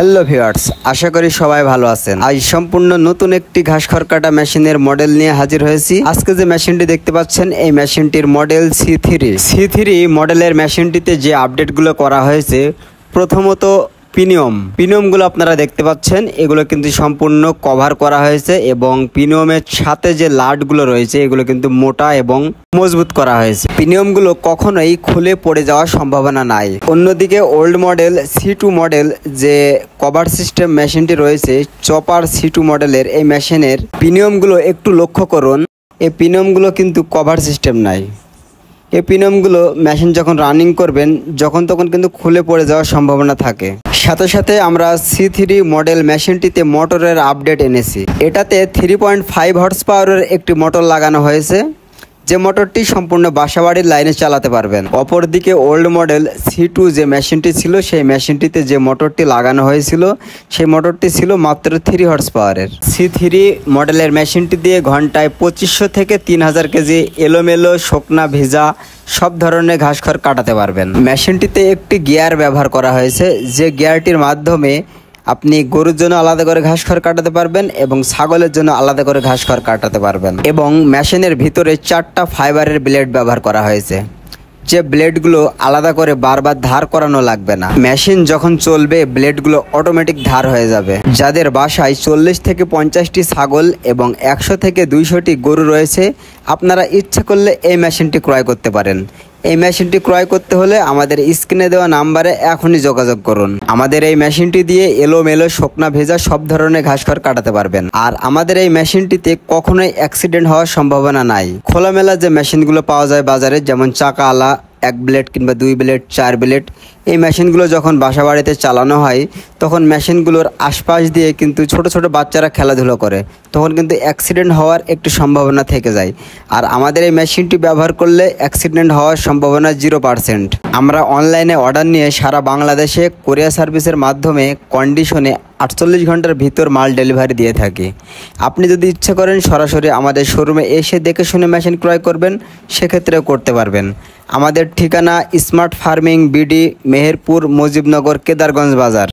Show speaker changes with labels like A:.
A: Hello viewers, আশা করি সবাই ভালো আছেন। আজ সম্পূর্ণ নতুন একটি ঘাস খড় কাটা মেশিনের মডেল নিয়ে হাজির হয়েছি। আজকে যে মেশিনটি দেখতে পাচ্ছেন এই মেশিনটির মডেল সি থ্রি মডেলের মেশিনটিতে যে আপডেটগুলো করা হয়েছে, প্রথমত পিনিয়মগুলো আপনারা দেখতে পাচ্ছেন, এগুলো কিন্তু সম্পূর্ণ কভার করা হয়েছে এবং পিনিয়মের সাথে যে লাটগুলো রয়েছে এগুলো কিন্তু মোটা এবং মজবুত করা হয়েছে। পিনিয়মগুলো কখনোই খুলে পড়ে যাওয়ার সম্ভাবনা নাই। অন্যদিকে ওল্ড মডেল C2 মডেল যে কভার সিস্টেম মেশিনটি রয়েছে, চপার C2 মডেলের এই মেশিনের পিনিয়মগুলো একটু লক্ষ্য করুন। এই পিনিয়মগুলো কিন্তু কভার সিস্টেম নাই। এই পিনিয়মগুলো মেশিন যখন রানিং করবেন যখন তখন কিন্তু খুলে পড়ে যাওয়ার সম্ভাবনা থাকে। সাথে সাথে আমরা C3 মডেল মেশিনটিতে মোটরের আপডেট এনেছি। এটাতে 3.5 হর্স পাওয়ারের একটি মোটর লাগানো হয়েছে, যে মোটরটি সম্পূর্ণ বাসাবাড়ির লাইনে চালাতে পারবেন। অপরদিকে ওল্ড মডেল C2 যে মেশিনটি ছিল, সেই মেশিনটিতে যে মোটরটি লাগানো হয়েছিল সেই মোটরটি ছিল মাত্র 3 হর্স পাওয়ারের। C3 মডেলের মেশিনটি দিয়ে ঘন্টায় 2500 থেকে 3000 কেজি এলোমেলো শুকনা ভিজা সব ধরনের ঘাস খড় কাটাতে পারবেন। মেশিনটিতে একটি গিয়ার ব্যবহার করা হয়েছে, যে গিয়ারটির মাধ্যমে আপনি গরুর জন্য আলাদা করে ঘাস খড় কাটাতে পারবেন এবং ছাগলের জন্য আলাদা করে ঘাস খড় কাটাতে পারবেন। এবং মেশিনের ভিতরে 4টা ফাইবারের ব্লেড ব্যবহার করা হয়েছে, যে ব্লেডগুলো আলাদা করে বারবার ধার করানো লাগবে না। মেশিন যখন চলবে ব্লেডগুলো অটোমেটিক ধার হয়ে যাবে। যাদের বাসায় 40 থেকে 50টি ছাগল এবং 100 থেকে 200টি গরু রয়েছে, আপনারা ইচ্ছা করলে এই মেশিনটি ক্রয় করতে পারেন। এই মেশিনটি ক্রয় করতে হলে আমাদের স্ক্রিনে দেওয়া নাম্বারে এখনই যোগাযোগ করুন। আমাদের এই মেশিনটি দিয়ে এলোমেলো শুকনা ভেজা সব ধরনের ঘাস খড় কাটাতে পারবেন। আর আমাদের এই মেশিনটিতে কখনোই অ্যাক্সিডেন্ট হওয়ার সম্ভাবনা নাই। খোলামেলা যে মেশিনগুলো পাওয়া যায় বাজারে, যেমন চাকাওয়ালা 1 ব্লেড কিংবা 2 ব্লেড 4 ব্লেড, এই মেশিনগুলো যখন বাসা বাড়িতে চালানো হয় তখন মেশিনগুলোর আশপাশ দিয়ে কিন্তু ছোট ছোট বাচ্চারা খেলাধুলো করে, তখন কিন্তু অ্যাক্সিডেন্ট হওয়ার একটু সম্ভাবনা থেকে যায়। আর আমাদের এই মেশিনটি ব্যবহার করলে অ্যাক্সিডেন্ট হওয়ার সম্ভাবনা 0%। আমরা অনলাইনে অর্ডার নিয়ে সারা বাংলাদেশে কোরিয়ার সার্ভিসের মাধ্যমে কন্ডিশনে 48 ঘন্টার ভিতর মাল ডেলিভারি দিয়ে থাকি। আপনি যদি ইচ্ছা করেন সরাসরি আমাদের শোরুমে এসে দেখে শুনে মেশিন ক্রয় করবেন, সেক্ষেত্রেও করতে পারবেন। আমাদের ঠিকানা smart farming BD, Meherpur, Mujibnagar, Kedarganj বাজার।